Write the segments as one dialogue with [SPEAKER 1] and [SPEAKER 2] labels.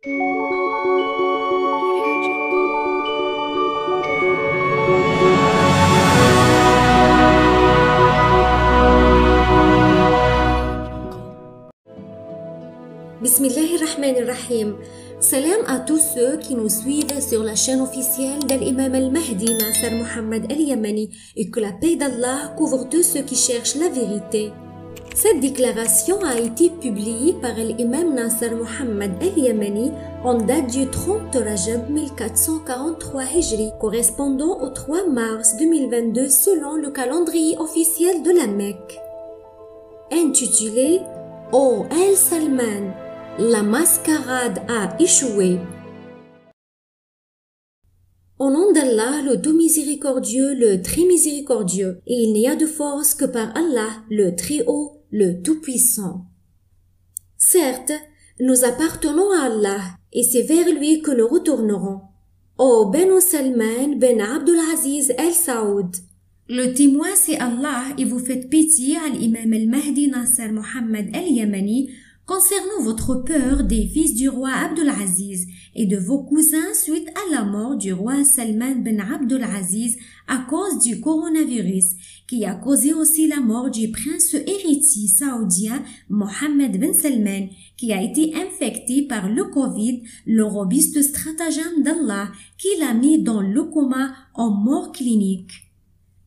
[SPEAKER 1] Bismillahirrahmanirrahim. Salam à tous ceux qui nous suivent sur la chaîne officielle de l'imam al-Mahdi Nasser Mohammed al-Yamani et que la paix d'Allah couvre tous ceux qui cherchent la vérité. Cette déclaration a été publiée par l'imam Nasser Mohammed al-Yamani en date du 30 Rajab 1443 Hijri, correspondant au 3 mars 2022 selon le calendrier officiel de la Mecque. Intitulé « Oh El Salman !» La mascarade a échoué. Au nom d'Allah, le tout miséricordieux, le très miséricordieux, et il n'y a de force que par Allah, le très haut, le tout puissant. Certes, nous appartenons à Allah, et c'est vers lui que nous retournerons. Ô Benu Salman ben Abdulaziz El Saoud. Le témoin c'est Allah et vous faites pitié à l'imam al-Mahdi Nasser Mohammed al-Yamani concernant votre peur des fils du roi Abdulaziz et de vos cousins suite à la mort du roi Salman ben Abdulaziz à cause du coronavirus, qui a causé aussi la mort du prince héritier saoudien Mohammed ben Salman, qui a été infecté par le Covid, le robuste stratagème d'Allah qui l'a mis dans le coma en mort clinique.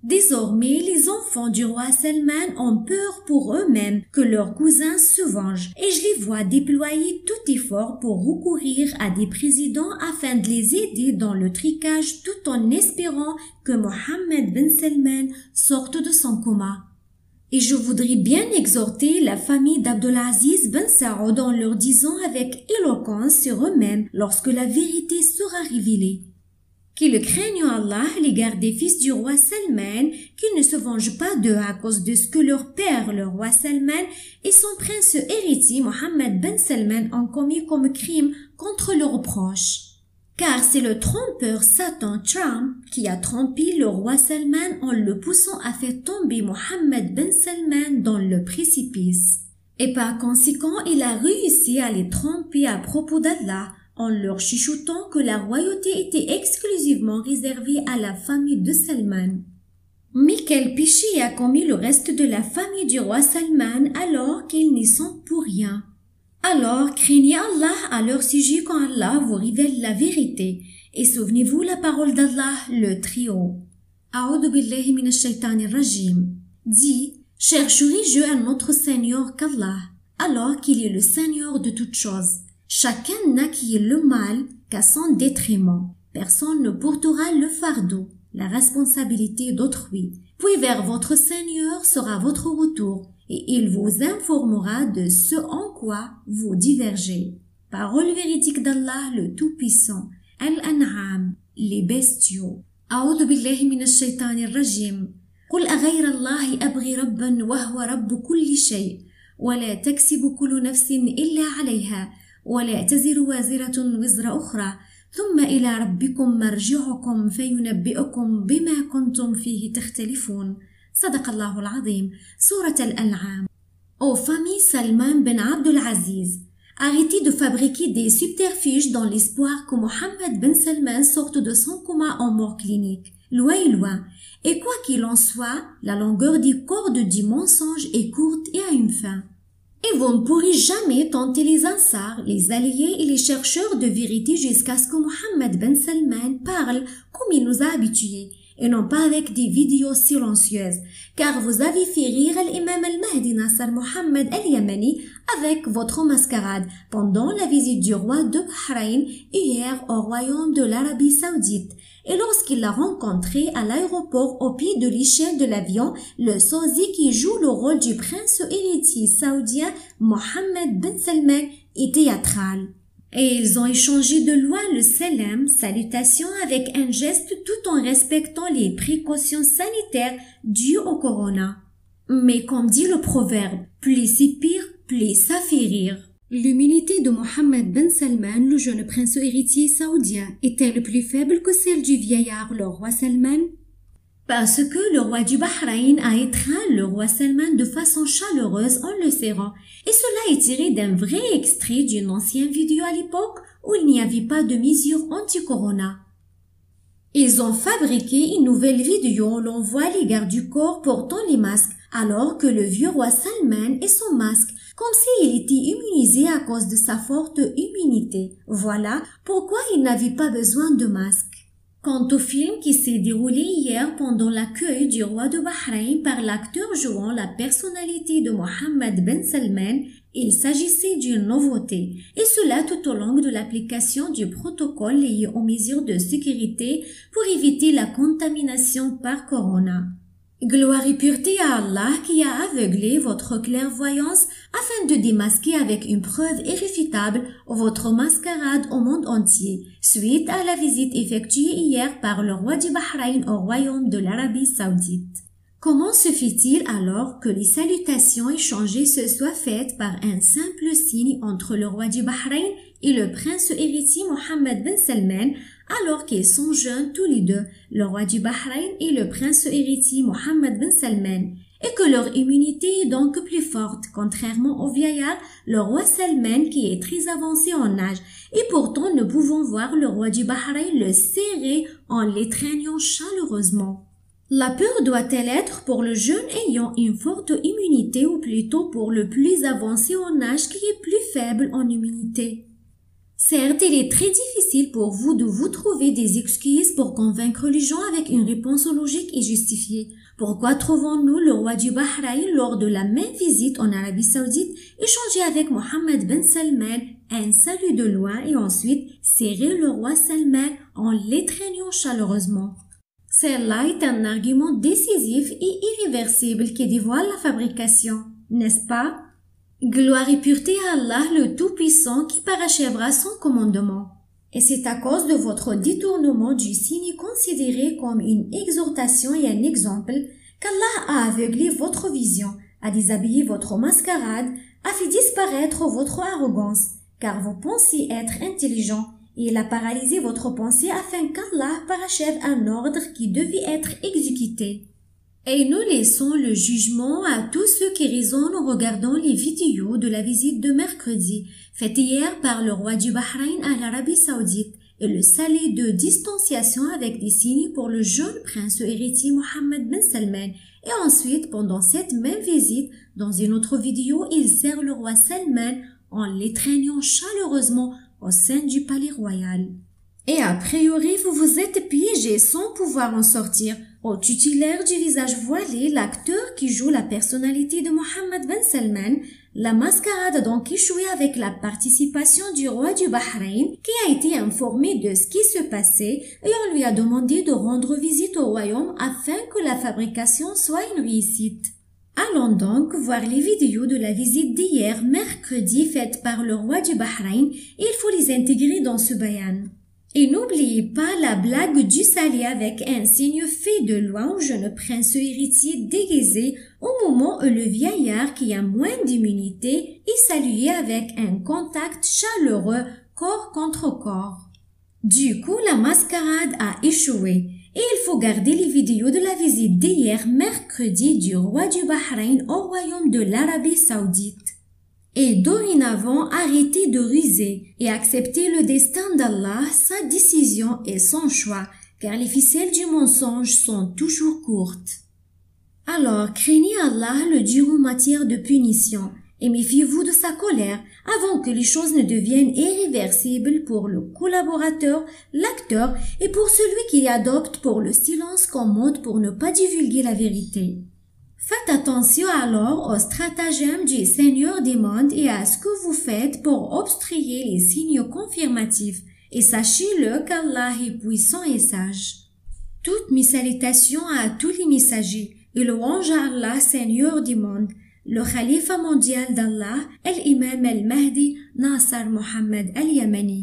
[SPEAKER 1] Désormais, les enfants du roi Salman ont peur pour eux-mêmes que leurs cousins se vengent et je les vois déployer tout effort pour recourir à des présidents afin de les aider dans le tricage tout en espérant que Mohammed ben Salman sorte de son coma. Et je voudrais bien exhorter la famille d'Abdulaziz ben Saoud en leur disant avec éloquence sur eux-mêmes lorsque la vérité sera révélée. Qu'ils craignent Allah l'égard des fils du roi Salman, qu'ils ne se vengent pas d'eux à cause de ce que leur père, le roi Salman, et son prince héritier Mohammed ben Salman ont commis comme crime contre leurs proches. Car c'est le trompeur Satan Trump qui a trompé le roi Salman en le poussant à faire tomber Mohammed ben Salman dans le précipice. Et par conséquent, il a réussi à les tromper à propos d'Allah, en leur chuchotant que la royauté était exclusivement réservée à la famille de Salman. Mais quel péché a commis le reste de la famille du roi Salman alors qu'ils n'y sont pour rien? Alors craignez Allah à leur sujet quand Allah vous révèle la vérité et souvenez-vous la parole d'Allah le Très-Haut. A'udhu billahi minash shaitanir rajim. Dit, chercherai-je un autre Seigneur qu'Allah, alors qu'il est le Seigneur de toutes choses. Chacun n'acquiert le mal qu'à son détriment. Personne ne portera le fardeau, la responsabilité d'autrui. Puis vers votre Seigneur sera votre retour, et il vous informera de ce en quoi vous divergez. Parole véridique d'Allah le Tout-Puissant. Al-An'am, les bestiaux. A'udhu billahi minash shaitanir rajim. Qul aghayra Allahi abghi rabban wa huwa rabbu kulli shay, wa la taksibu kullu nafsin illa 'alayha. ولا تزر وازرة وزر أخرى ثم إلى ربكم مرجعكم فينبئكم بما كنتم فيه تختلفون صدق الله العظيم. Sourate Al-An'am. Ô famille Salman ben Abdulaziz, arrêtez de fabriquer des subterfuges dans l'espoir que Mohammed ben Salman sorte de son coma en mort clinique. Loin et loin. Et quoi qu'il en soit, la longueur des cordes du mensonge est courte et a une fin. Et vous ne pourrez jamais tenter les ansars, les alliés et les chercheurs de vérité jusqu'à ce que Mohammed ben Salman parle comme il nous a habitués, et non pas avec des vidéos silencieuses, car vous avez fait rire l'imam al-Mahdi Nasser Mohammed al-Yamani avec votre mascarade pendant la visite du roi de Bahreïn hier au royaume de l'Arabie Saoudite. Et lorsqu'il l'a rencontré à l'aéroport au pied de l'échelle de l'avion, le sosie qui joue le rôle du prince héritier saoudien Mohammed ben Salman est théâtral. Et ils ont échangé de loin le salam, salutation avec un geste tout en respectant les précautions sanitaires dues au corona. Mais comme dit le proverbe, plus c'est pire, plus ça fait rire. L'humilité de Mohammed ben Salman, le jeune prince héritier saoudien, est-elle plus faible que celle du vieillard, le roi Salman? Parce que le roi du Bahreïn a étreint le roi Salman de façon chaleureuse en le serrant. Et cela est tiré d'un vrai extrait d'une ancienne vidéo à l'époque où il n'y avait pas de mesures anti-corona. Ils ont fabriqué une nouvelle vidéo où l'on voit les gardes du corps portant les masques, alors que le vieux roi Salman est sans masque, comme s'il était immunisé à cause de sa forte immunité. Voilà pourquoi il n'avait pas besoin de masque. Quant au film qui s'est déroulé hier pendant l'accueil du roi de Bahreïn par l'acteur jouant la personnalité de Mohammed Ben Salman, il s'agissait d'une nouveauté, et cela tout au long de l'application du protocole lié aux mesures de sécurité pour éviter la contamination par corona. Gloire et pureté à Allah qui a aveuglé votre clairvoyance afin de démasquer avec une preuve irréfutable votre mascarade au monde entier, suite à la visite effectuée hier par le roi du Bahreïn au royaume de l'Arabie Saoudite. Comment se fait-il alors que les salutations échangées se soient faites par un simple signe entre le roi du Bahreïn et le prince héritier Mohammed Ben Salman, alors qu'ils sont jeunes tous les deux, le roi du Bahreïn et le prince héritier Mohammed Ben Salman, et que leur immunité est donc plus forte, contrairement au vieillard, le roi Salman qui est très avancé en âge, et pourtant nous pouvons voir le roi du Bahreïn le serrer en l'étreignant chaleureusement. La peur doit-elle être pour le jeune ayant une forte immunité ou plutôt pour le plus avancé en âge qui est plus faible en immunité? Certes, il est très difficile pour vous de vous trouver des excuses pour convaincre les gens avec une réponse logique et justifiée. Pourquoi trouvons-nous le roi du Bahreïn lors de la même visite en Arabie Saoudite échanger avec Mohammed Ben Salman un salut de loin et ensuite serrer le roi Salman en l'étreignant chaleureusement? Cela est un argument décisif et irréversible qui dévoile la fabrication, n'est-ce pas? Gloire et pureté à Allah le Tout-Puissant qui parachèvera son commandement. Et c'est à cause de votre détournement du signe considéré comme une exhortation et un exemple qu'Allah a aveuglé votre vision, a déshabillé votre mascarade, a fait disparaître votre arrogance, car vous pensiez être intelligent. Et il a paralysé votre pensée afin qu'Allah parachève un ordre qui devait être exécuté. Et nous laissons le jugement à tous ceux qui raisonnent en regardant les vidéos de la visite de mercredi, faite hier par le roi du Bahreïn à l'Arabie Saoudite, et le salut de distanciation avec des signes pour le jeune prince héritier Mohammed Ben Salman. Et ensuite, pendant cette même visite, dans une autre vidéo, il serre le roi Salman en l'étreignant chaleureusement au sein du palais royal. Et a priori, vous vous êtes piégé sans pouvoir en sortir. Au titulaire du visage voilé, l'acteur qui joue la personnalité de Mohammed Ben Salman, la mascarade a donc échoué avec la participation du roi du Bahreïn qui a été informé de ce qui se passait et on lui a demandé de rendre visite au royaume afin que la fabrication soit une réussite. Allons donc voir les vidéos de la visite d'hier mercredi faites par le roi du Bahreïn et il faut les intégrer dans ce bayan. Et n'oubliez pas la blague du salut avec un signe fait de loin au jeune prince héritier déguisé au moment où le vieillard qui a moins d'immunité est salué avec un contact chaleureux corps contre corps. Du coup, la mascarade a échoué. Et il faut garder les vidéos de la visite d'hier mercredi du roi du Bahreïn au royaume de l'Arabie Saoudite. Et dorénavant, arrêtez de ruser et acceptez le destin d'Allah, sa décision et son choix, car les ficelles du mensonge sont toujours courtes. Alors, craignez Allah le Dieu en matière de punition et méfiez-vous de sa colère avant que les choses ne deviennent irréversibles pour le collaborateur, l'acteur et pour celui qui adopte pour le silence commode pour ne pas divulguer la vérité. Faites attention alors aux stratagèmes du Seigneur des mondes et à ce que vous faites pour obstruer les signes confirmatifs et sachez-le qu'Allah est puissant et sage. Toutes mes salutations à tous les messagers et louange à Allah, Seigneur des mondes, le Khalifa mondial d'Allah, l'imam al-Mahdi, Nasser Mohammed al-Yamani.